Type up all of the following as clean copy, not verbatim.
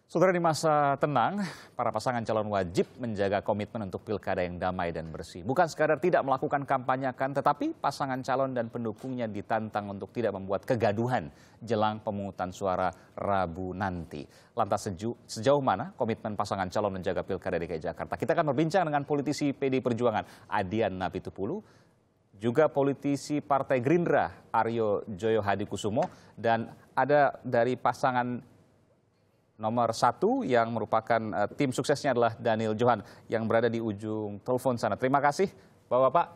Saudara, di masa tenang, para pasangan calon wajib menjaga komitmen untuk pilkada yang damai dan bersih. Bukan sekadar tidak melakukan kampanyekan, tetapi pasangan calon dan pendukungnya ditantang untuk tidak membuat kegaduhan jelang pemungutan suara Rabu nanti. Lantas sejauh mana komitmen pasangan calon menjaga pilkada DKI Jakarta? Kita akan berbincang dengan politisi PD Perjuangan Adian Napitupulu, juga politisi Partai Gerindra Aryo Joyo Hadikusumo, dan ada dari pasangan nomor 1 yang merupakan tim suksesnya adalah Daniel Johan yang berada di ujung telepon sana. Terima kasih Bapak-Bapak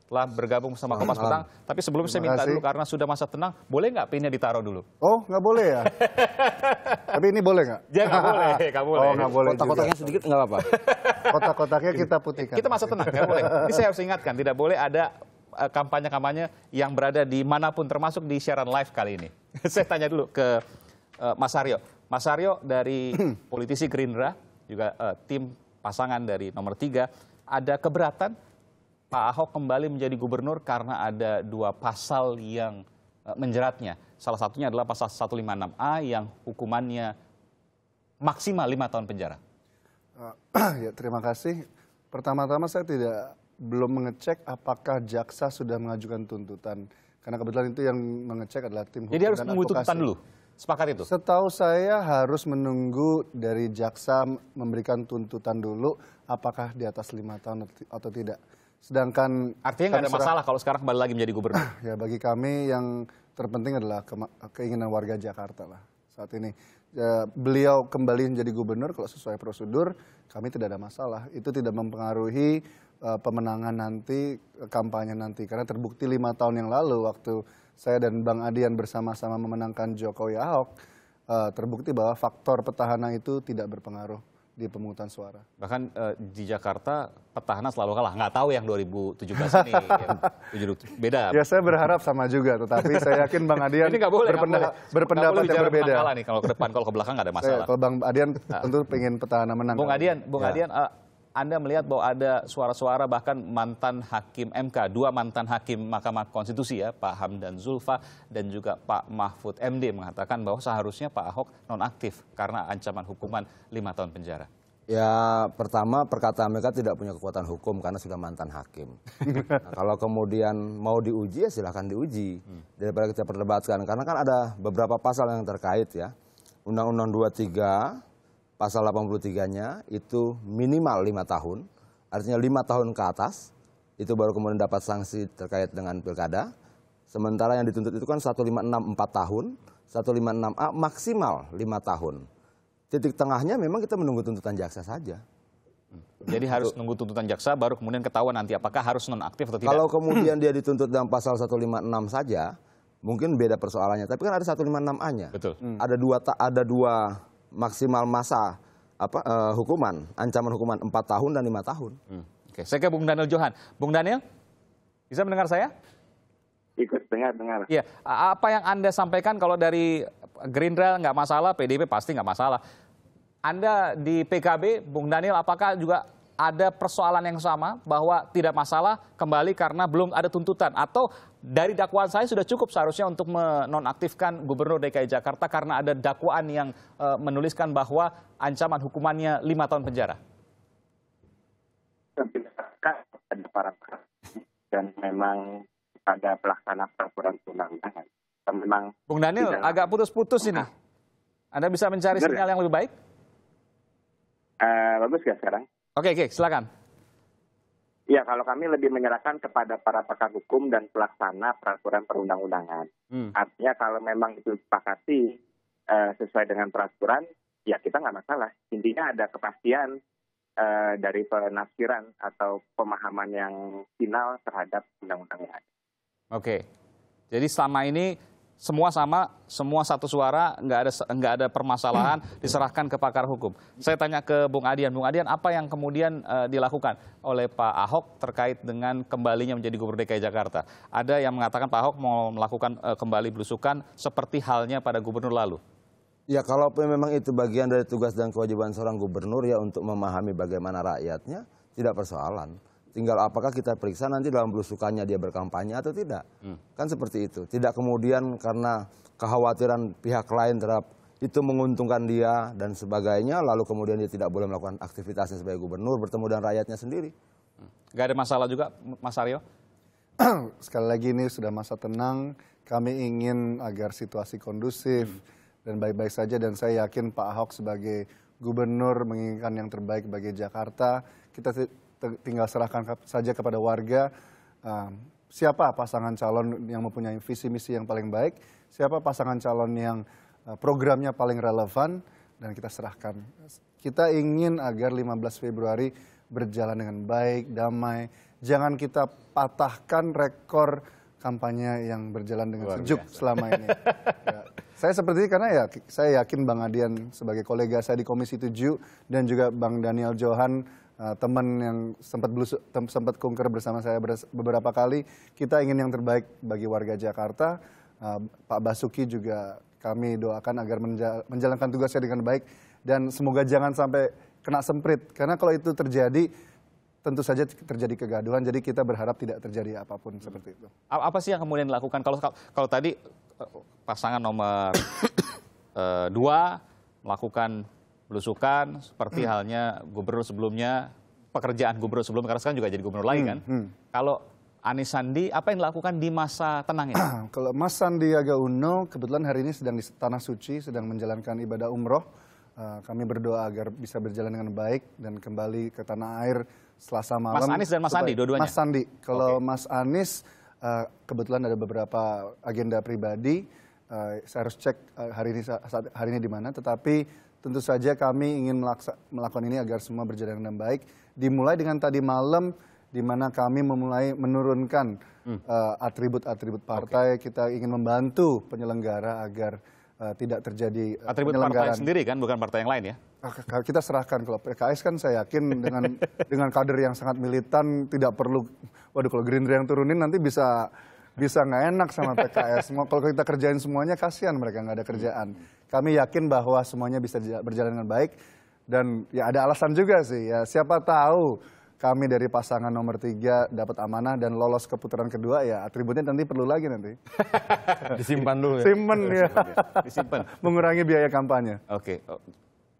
telah bergabung bersama Kompas Petang. Tapi sebelum saya minta dulu, karena sudah masa tenang, boleh nggak pinnya ditaruh dulu? Oh, nggak boleh ya? Tapi ini boleh nggak? Ya nggak boleh, nggak boleh. Oh, nggak boleh. Kotak-kotaknya sedikit nggak apa-apa. Kotak-kotaknya kita putihkan. Kita masa tenang, nggak boleh. Ini saya harus ingatkan, tidak boleh ada kampanye-kampanye yang berada di manapun, termasuk di siaran live kali ini. Saya tanya dulu ke Mas Aryo. Mas Aryo dari politisi Gerindra, juga tim pasangan dari nomor 3, ada keberatan Pak Ahok kembali menjadi gubernur karena ada 2 pasal yang menjeratnya. Salah satunya adalah pasal 156A yang hukumannya maksimal 5 tahun penjara. Ya, terima kasih. Pertama-tama saya belum mengecek apakah jaksa sudah mengajukan tuntutan. Karena kebetulan itu yang mengecek adalah tim hukum dan advokasi. Jadi harus menunggu tuntutan dulu? Sepakat itu? Setahu saya harus menunggu dari jaksa memberikan tuntutan dulu apakah di atas 5 tahun atau tidak. Sedangkan artinya nggak ada masalah kalau sekarang kembali lagi menjadi gubernur? Ya, bagi kami yang terpenting adalah keinginan warga Jakarta lah saat ini. Beliau kembali menjadi gubernur kalau sesuai prosedur, kami tidak ada masalah. Itu tidak mempengaruhi pemenangan nanti, kampanye nanti. Karena terbukti 5 tahun yang lalu waktu saya dan Bang Adian bersama-sama memenangkan Jokowi Ahok, terbukti bahwa faktor petahana itu tidak berpengaruh di pemungutan suara. Bahkan di Jakarta petahana selalu kalah. Nggak tahu yang 2017 ini, yang beda. Ya, saya berharap sama juga, tetapi saya yakin Bang Adian berpendapat yang berbeda. Nih, kalau ke depan, kalau ke belakang nggak ada masalah. Kalau Bang Adian tentu pengen petahana menang. Bung Adian, Anda melihat bahwa ada suara-suara bahkan mantan hakim MK, 2 mantan hakim Mahkamah Konstitusi ya, Pak Hamdan Zulfa dan juga Pak Mahfud MD mengatakan bahwa seharusnya Pak Ahok nonaktif karena ancaman hukuman 5 tahun penjara. Ya, pertama perkataan mereka tidak punya kekuatan hukum karena sudah mantan hakim. Nah, kalau kemudian mau diuji ya silahkan diuji daripada kita perdebatkan. Karena kan ada beberapa pasal yang terkait ya. Undang-Undang 23 pasal 83-nya itu minimal 5 tahun, artinya 5 tahun ke atas, itu baru kemudian dapat sanksi terkait dengan pilkada. Sementara yang dituntut itu kan 156 4 tahun, 156A maksimal 5 tahun. Titik tengahnya memang kita menunggu tuntutan jaksa saja. Jadi harus nunggu tuntutan jaksa baru kemudian ketahuan nanti apakah harus nonaktif atau tidak. Kalau kemudian dia dituntut dalam pasal 156 saja, mungkin beda persoalannya. Tapi kan ada 156A-nya. Betul. Ada dua maksimal masa hukuman, ancaman hukuman 4 tahun dan 5 tahun. Oke, saya ke Bung Daniel Johan. Bung Daniel, bisa mendengar saya? Ikut dengar. Iya, apa yang Anda sampaikan kalau dari Gerindra nggak masalah, PDIP pasti nggak masalah. Anda di PKB, Bung Daniel, apakah juga ada persoalan yang sama bahwa tidak masalah kembali karena belum ada tuntutan? Atau dari dakwaan saya sudah cukup seharusnya untuk menonaktifkan Gubernur DKI Jakarta karena ada dakwaan yang menuliskan bahwa ancaman hukumannya 5 tahun penjara? Dan memang pada pelaksana peraturan undang-undangan. Memang Bung Daniel, agak putus-putus ini. Anda bisa mencari sinyal yang lebih baik? Bagus ya sekarang? Oke, silakan. Ya, kalau kami lebih menyerahkan kepada para pakar hukum dan pelaksana peraturan perundang-undangan. Artinya kalau memang itu disepakati sesuai dengan peraturan, ya kita nggak masalah. Intinya ada kepastian dari penafsiran atau pemahaman yang final terhadap undang-undang yang ada. Oke, jadi selama ini semua sama, semua satu suara, nggak ada permasalahan, diserahkan ke pakar hukum. Saya tanya ke Bung Adian. Bung Adian, apa yang kemudian dilakukan oleh Pak Ahok terkait dengan kembalinya menjadi Gubernur DKI Jakarta? Ada yang mengatakan Pak Ahok mau melakukan kembali belusukan seperti halnya pada gubernur lalu. Ya, kalau memang itu bagian dari tugas dan kewajiban seorang gubernur ya untuk memahami bagaimana rakyatnya, tidak persoalan. Tinggal apakah kita periksa nanti dalam belusukannya dia berkampanye atau tidak. Kan seperti itu. Tidak kemudian karena kekhawatiran pihak lain terhadap itu menguntungkan dia dan sebagainya, lalu kemudian dia tidak boleh melakukan aktivitasnya sebagai gubernur, bertemu dengan rakyatnya sendiri. Nggak ada masalah juga, Mas Aryo? Sekali lagi ini sudah masa tenang, kami ingin agar situasi kondusif dan baik-baik saja, dan saya yakin Pak Ahok sebagai gubernur menginginkan yang terbaik bagi Jakarta. Kita tinggal serahkan saja kepada warga siapa pasangan calon yang mempunyai visi misi yang paling baik, siapa pasangan calon yang programnya paling relevan, dan kita serahkan. Kita ingin agar 15 Februari berjalan dengan baik, damai. Jangan kita patahkan rekor kampanye yang berjalan dengan sejuk selama ini. Ya. Saya seperti ini karena ya saya yakin Bang Adian sebagai kolega saya di Komisi 7 dan juga Bang Daniel Johan, teman yang sempat kunker bersama saya beberapa kali, kita ingin yang terbaik bagi warga Jakarta. Pak Basuki juga kami doakan agar menjalankan tugasnya dengan baik dan semoga jangan sampai kena semprit, karena kalau itu terjadi tentu saja terjadi kegaduhan. Jadi kita berharap tidak terjadi apapun seperti itu. Apa sih yang kemudian dilakukan kalau tadi pasangan nomor 2 melakukan belusukan seperti halnya gubernur sebelumnya, pekerjaan gubernur sebelumnya, karena sekarang juga jadi gubernur lagi kan. Kalau Anies Sandi, apa yang dilakukan di masa tenang ini? Kalau Mas Sandiaga Uno kebetulan hari ini sedang di Tanah Suci, sedang menjalankan ibadah umroh. Kami berdoa agar bisa berjalan dengan baik dan kembali ke tanah air Selasa malam. Mas Anies dan Mas Sandi, dua-duanya? Mas Sandi. Kalau Mas Anies, kebetulan ada beberapa agenda pribadi. Saya harus cek hari ini di mana. Tetapi tentu saja kami ingin melakukan ini agar semua berjalan dengan baik. Dimulai dengan tadi malam, di mana kami memulai menurunkan atribut-atribut partai. Kita ingin membantu penyelenggara agar tidak terjadi atribut partai sendiri kan, bukan partai yang lain ya? Kita serahkan. Kalau PKS kan saya yakin dengan kader yang sangat militan tidak perlu. Waduh, kalau Gerindra yang turunin nanti bisa nggak enak sama PKS. Kalau kita kerjain semuanya kasihan mereka nggak ada kerjaan. Kami yakin bahwa semuanya bisa berjalan dengan baik dan ya ada alasan juga sih ya. Siapa tahu kami dari pasangan nomor 3 dapat amanah dan lolos ke putaran kedua, ya atributnya nanti perlu lagi nanti. Disimpan dulu ya? Simpen ya. Disimpan. Mengurangi biaya kampanye. Oke.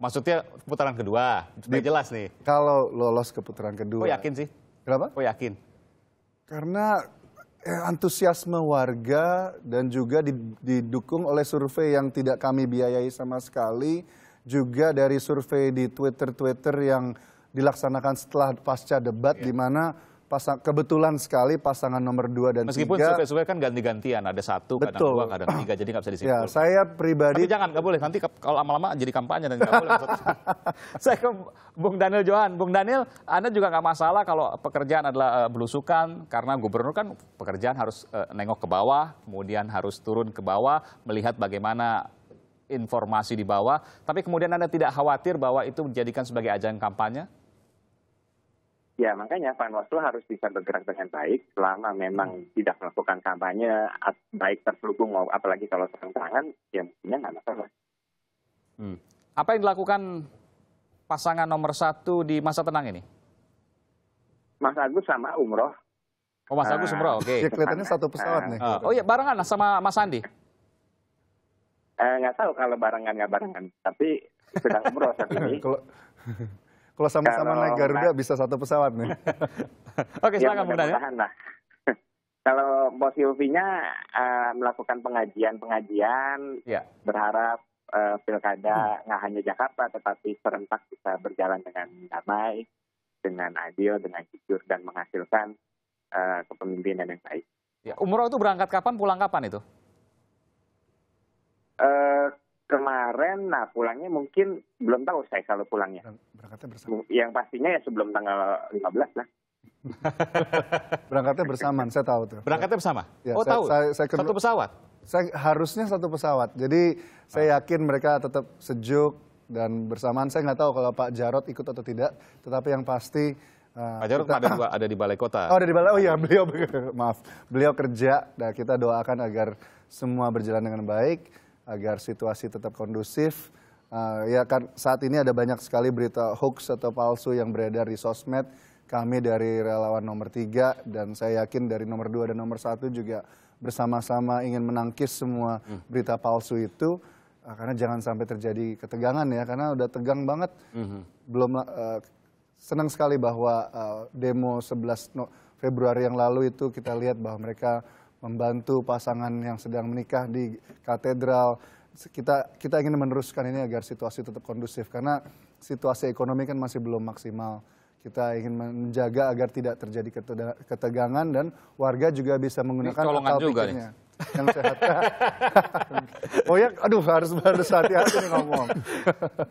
Maksudnya putaran kedua, supaya jelas nih. Kalau lolos ke putaran kedua. Oh yakin sih? Kenapa? Oh yakin? Karena antusiasme warga dan juga didukung oleh survei yang tidak kami biayai sama sekali. Juga dari survei di Twitter yang dilaksanakan setelah pasca debat, di mana kebetulan sekali pasangan nomor 2 dan 3. Meskipun survei kan ganti-gantian, ada 1, kadang 2, kadang 3, jadi nggak bisa disimpulkan. Ya, saya pribadi. Tapi jangan, nggak boleh. Nanti kalau lama-lama jadi kampanye dan nggak boleh. Saya ke Bung Daniel Johan. Bung Daniel, Anda juga nggak masalah kalau pekerjaan adalah belusukan, karena gubernur kan pekerjaan harus nengok ke bawah, kemudian harus turun ke bawah, melihat bagaimana informasi di bawah. Tapi kemudian Anda tidak khawatir bahwa itu dijadikan sebagai ajang kampanye? Ya, makanya Panwaslu harus bisa bergerak dengan baik selama memang tidak melakukan kampanye, baik terselubung, apalagi kalau terang-terangan, ya mestinya nggak masalah. Apa yang dilakukan pasangan nomor 1 di masa tenang ini? Mas Agus sama umroh. Oh, Mas Agus umroh, oke. Ya, kelihatannya satu pesawat nih. Oh iya, barengan sama Mas Sandi? Nggak tahu kalau barengan nggak barengan, tapi sedang umroh saat ini. Kalau sama-sama naik Garuda bisa satu pesawat nih. Oke, silakan Bung Daniel. Nah, kalau Bos Silvinya melakukan pengajian, ya. Berharap pilkada nggak hanya Jakarta, tetapi serentak bisa berjalan dengan damai, dengan adil, dengan jujur, dan menghasilkan kepemimpinan yang baik. Ya, umroh itu berangkat kapan, pulang kapan itu? Kemarin, pulangnya mungkin belum tahu saya kalau pulangnya. Berangkatnya bersama. Yang pastinya ya sebelum tanggal 15 lah. Berangkatnya bersamaan, saya tahu tuh. Berangkatnya bersama? Ya, oh tahu, satu pesawat? Harusnya satu pesawat. Jadi saya yakin mereka tetap sejuk dan bersamaan. Saya nggak tahu kalau Pak Jarod ikut atau tidak. Tetapi yang pasti Pak Jarod ada di Balai Kota. Oh, ada di Balai. Oh iya, beliau kerja. Dan kita doakan agar semua berjalan dengan baik, agar situasi tetap kondusif. Ya kan saat ini ada banyak sekali berita hoax atau palsu yang beredar di sosmed. Kami dari relawan nomor 3 dan saya yakin dari nomor 2 dan nomor 1 juga bersama-sama ingin menangkis semua berita palsu itu. karena jangan sampai terjadi ketegangan ya, karena udah tegang banget. Belum senang sekali bahwa demo 11 Februari yang lalu itu kita lihat bahwa mereka membantu pasangan yang sedang menikah di katedral. Kita ingin meneruskan ini agar situasi tetap kondusif, karena situasi ekonomi kan masih belum maksimal. Kita ingin menjaga agar tidak terjadi ketegangan dan warga juga bisa menggunakan akal pikirnya yang sehat. Oh ya, aduh harus hati-hati nih ngomong.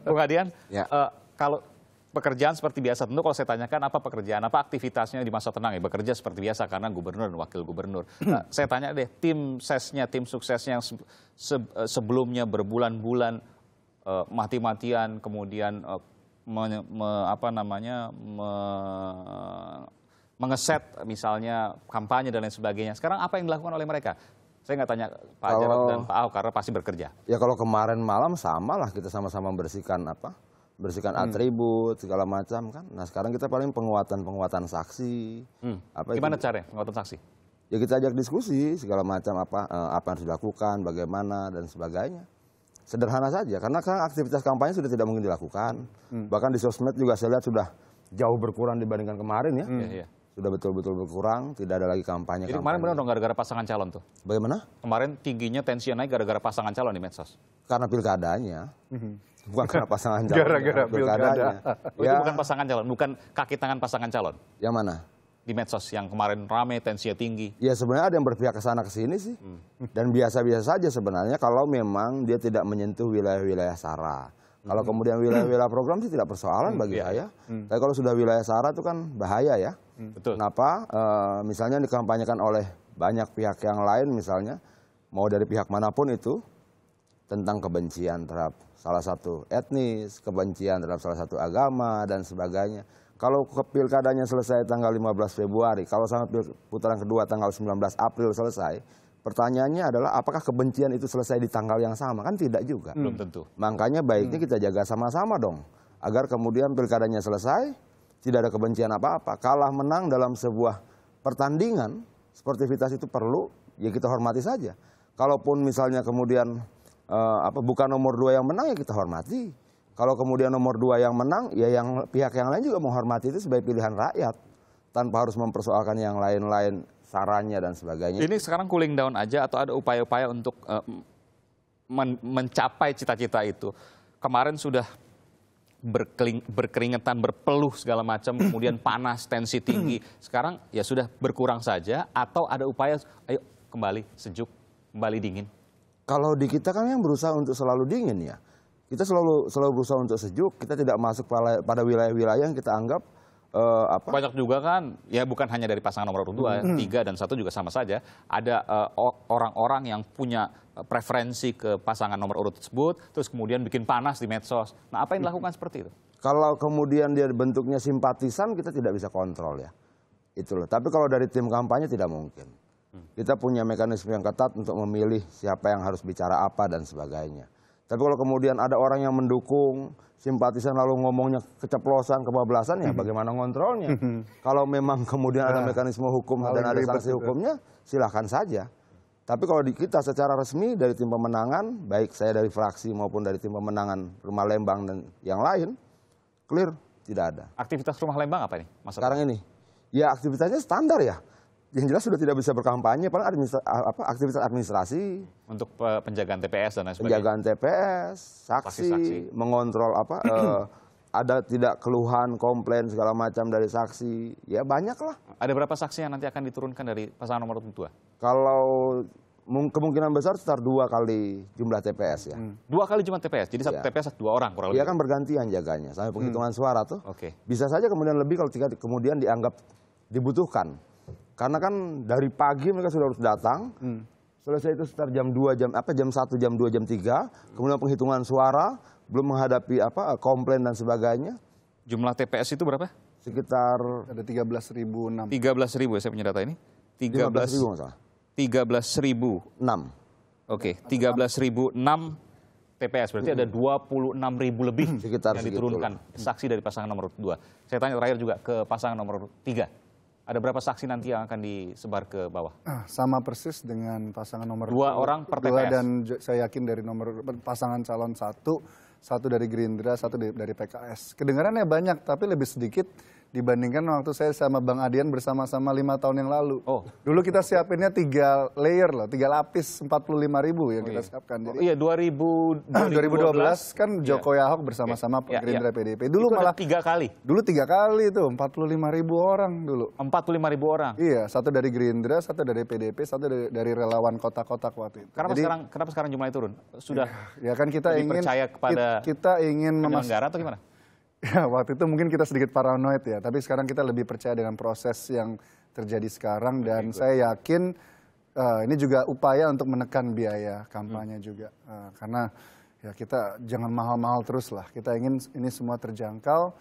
Bung Adian, Ya. kalau pekerjaan seperti biasa, tentu kalau saya tanyakan apa pekerjaan, apa aktivitasnya di masa tenang ya, bekerja seperti biasa karena gubernur dan wakil gubernur. Nah, saya tanya deh, tim sesnya, tim suksesnya yang sebelumnya berbulan-bulan mati-matian, kemudian mengeset misalnya kampanye dan lain sebagainya. Sekarang apa yang dilakukan oleh mereka? Saya nggak tanya Pak Jarod dan Pak Ahok karena pasti bekerja. Ya kalau kemarin malam sama lah kita sama-sama bersihkan atribut segala macam kan. Nah sekarang kita paling penguatan saksi. Gimana caranya penguatan saksi? Ya kita ajak diskusi segala macam apa yang harus dilakukan, bagaimana dan sebagainya. Sederhana saja, karena aktivitas kampanye sudah tidak mungkin dilakukan. Bahkan di sosmed juga saya lihat sudah jauh berkurang dibandingkan kemarin ya. Sudah betul-betul berkurang, tidak ada lagi kampanye. Jadi kemarin benar dong gara-gara pasangan calon tuh? Bagaimana? Kemarin tingginya tensi naik gara-gara pasangan calon di medsos? Karena pilkadanya, bukan karena pasangan calon. Gara-gara pilkada. Oh, itu bukan pasangan calon, bukan kaki tangan pasangan calon? Yang mana? Di medsos yang kemarin rame, tensinya tinggi. Ya sebenarnya ada yang berpihak ke sana ke sini sih. Dan biasa-biasa saja sebenarnya kalau memang dia tidak menyentuh wilayah-wilayah SARA. Kalau kemudian wilayah-wilayah program sih tidak persoalan bagi saya. Tapi kalau sudah wilayah SARA itu kan bahaya ya. Betul. Kenapa? Misalnya dikampanyekan oleh banyak pihak yang lain misalnya, mau dari pihak manapun itu, tentang kebencian terhadap salah satu etnis, kebencian terhadap salah satu agama dan sebagainya. Kalau pilkadanya selesai tanggal 15 Februari, kalau sampai putaran kedua tanggal 19 April selesai, pertanyaannya adalah apakah kebencian itu selesai di tanggal yang sama? Kan tidak juga. Belum tentu. Makanya baiknya kita jaga sama-sama dong. Agar kemudian pilkadanya selesai, tidak ada kebencian apa-apa. Kalah menang dalam sebuah pertandingan, sportivitas itu perlu, ya kita hormati saja. Kalaupun misalnya kemudian bukan nomor 2 yang menang, ya kita hormati. Kalau kemudian nomor 2 yang menang, ya yang pihak yang lain juga menghormati itu sebagai pilihan rakyat. Tanpa harus mempersoalkan yang lain-lain, sarannya dan sebagainya. Ini sekarang cooling down aja atau ada upaya-upaya untuk mencapai cita-cita itu? Kemarin sudah berkeringetan, berpeluh segala macam, kemudian panas, tensi tinggi. Sekarang ya sudah berkurang saja atau ada upaya, ayo kembali sejuk, kembali dingin? Kalau di kita kan yang berusaha untuk selalu dingin ya. Kita selalu berusaha untuk sejuk, kita tidak masuk pada wilayah-wilayah yang kita anggap Banyak juga kan, ya bukan hanya dari pasangan nomor 2, 3 dan 1 juga sama saja. Ada orang-orang yang punya preferensi ke pasangan nomor urut tersebut, terus kemudian bikin panas di medsos. Nah, apa yang dilakukan seperti itu? Kalau kemudian dia bentuknya simpatisan, kita tidak bisa kontrol ya. Itu loh. Tapi kalau dari tim kampanye tidak mungkin. Kita punya mekanisme yang ketat untuk memilih siapa yang harus bicara apa dan sebagainya. Tapi kalau kemudian ada orang yang mendukung, simpatisan lalu ngomongnya keceplosan, kebablasan, ya bagaimana ngontrolnya? Kalau memang kemudian ada mekanisme hukum dan ada sanksi hukumnya, silahkan saja. Tapi kalau di kita secara resmi dari tim pemenangan, baik saya dari fraksi maupun dari tim pemenangan Rumah Lembang dan yang lain, clear, tidak ada. Aktivitas Rumah Lembang apa ini? Sekarang ini, ya aktivitasnya standar ya. Yang jelas sudah tidak bisa berkampanye, paling aktivitas administrasi. Untuk penjagaan TPS dan lain sebagainya. Penjagaan TPS, saksi. Mengontrol ada tidak keluhan, komplain segala macam dari saksi, ya banyak lah. Ada berapa saksi yang nanti akan diturunkan dari pasangan nomor 2? Kalau kemungkinan besar sekitar 2 kali jumlah TPS ya. 2 kali jumlah TPS, jadi satu TPS 2 orang kurang lebih. Iya kan bergantian jaganya, sampai penghitungan suara tuh. Okay. Bisa saja kemudian lebih kalau kemudian dianggap dibutuhkan. Karena kan dari pagi mereka sudah harus datang, selesai itu sekitar jam 2, jam 1, jam 2, jam 3, kemudian penghitungan suara, belum menghadapi komplain dan sebagainya. Jumlah TPS itu berapa? Sekitar ada 13.006. 13.000 ya saya punya data ini. 15.000 masalah. 13.006. Oke, 13.006 TPS, berarti ada 26.000 lebih sekitar yang diturunkan saksi dari pasangan nomor 2. Saya tanya terakhir juga ke pasangan nomor 3. Ada berapa saksi nanti yang akan disebar ke bawah? Sama persis dengan pasangan nomor 2 orang per dua, TPS. dan saya yakin dari nomor pasangan calon satu dari Gerindra, satu dari PKS. Kedengarannya banyak, tapi lebih sedikit dibandingkan waktu saya sama Bang Adian bersama-sama 5 tahun yang lalu. Oh. Dulu kita siapinnya 3 layer loh, 3 lapis 45.000 yang kita siapkan. Jadi, Iya, 2012 kan Jokowi Ahok bersama-sama Gerindra PDIP. Dulu itu malah ada 3 kali. Dulu 3 kali itu 45.000 orang dulu. 45.000 orang. Iya, satu dari Gerindra, satu dari PDIP, satu dari relawan kotak-kotak waktu itu. Kenapa sekarang jumlahnya turun? Sudah Ya kan kita lebih ingin percaya kepada kita ingin penyelenggara atau gimana? Ya, waktu itu mungkin kita sedikit paranoid ya, tapi sekarang kita lebih percaya dengan proses yang terjadi sekarang dan saya yakin ini juga upaya untuk menekan biaya kampanye juga. Karena ya kita jangan mahal-mahal terus lah. Kita ingin ini semua terjangkau,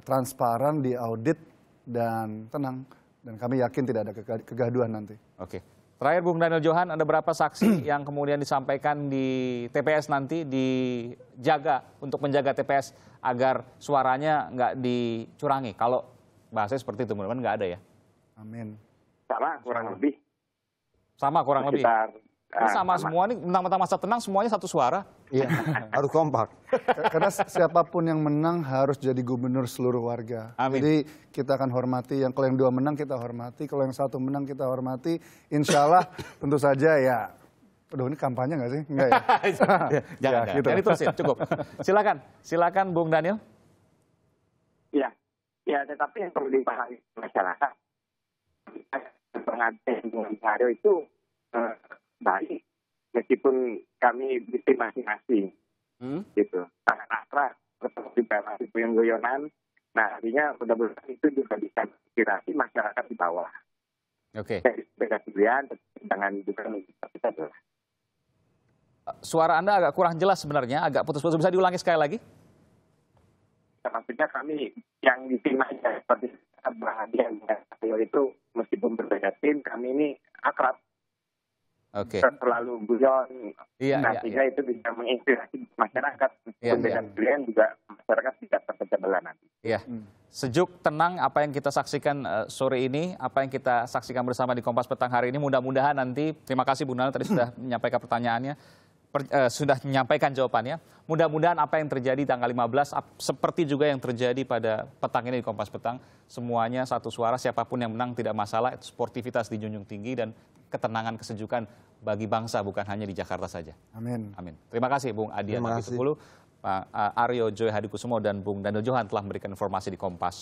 transparan, diaudit dan tenang. Dan kami yakin tidak ada kegaduhan nanti. Oke. Terakhir Bung Daniel Johan, ada berapa saksi yang kemudian disampaikan di TPS nanti dijaga untuk menjaga TPS agar suaranya nggak dicurangi? Kalau bahasanya seperti itu, mudah-mudahan nggak ada ya. Amin. Sama kurang lebih. Sama kurang lebih. Ini sama semua nih, mentang-mentang masa tenang semuanya satu suara. Iya, harus kompak. Karena siapapun yang menang harus jadi gubernur seluruh warga. Amin. Jadi kita akan hormati, kalau yang 2 menang kita hormati, kalau yang 1 menang kita hormati. Insya Allah tentu saja ya, aduh ini kampanye nggak sih? Enggak ya? Jangan, Ya, gitu. Ini terusin, cukup. Silakan Bung Daniel. Ya, tetapi yang perlu dipahami masyarakat, pengaruh itu baik, meskipun kami di tim masing-masing, gitu. Sangat akrab, juga masih goyang-goyonan. Nah, artinya mudah-mudahan itu juga bisa menginspirasi masyarakat di bawah. Oke. Beda pilihan, jangan juga kita adalah. Suara Anda agak kurang jelas sebenarnya, agak putus-putus. Bisa diulangi sekali lagi? Maksudnya kami yang di tim aja, seperti Bahagian itu meskipun berbeda tim, kami ini akrab. Oke. Terlalu guyon, sehingga itu bisa menginspirasi masyarakat. Meskipun beda pilihan juga masyarakat tidak terpecah belah nanti. Iya. Sejuk, tenang, apa yang kita saksikan sore ini, apa yang kita saksikan bersama di Kompas Petang hari ini, mudah-mudahan nanti, terima kasih Bu Nana tadi sudah menyampaikan pertanyaannya, sudah menyampaikan jawabannya. Mudah-mudahan apa yang terjadi tanggal 15, seperti juga yang terjadi pada petang ini di Kompas Petang, semuanya satu suara, siapapun yang menang tidak masalah, sportivitas dijunjung tinggi dan ketenangan, kesejukan bagi bangsa, bukan hanya di Jakarta saja. Amin. Amin. Terima kasih Bung Adian Apitupulu, Pak Aryo Joy Hadikusumo dan Bung Daniel Johan telah memberikan informasi di Kompas.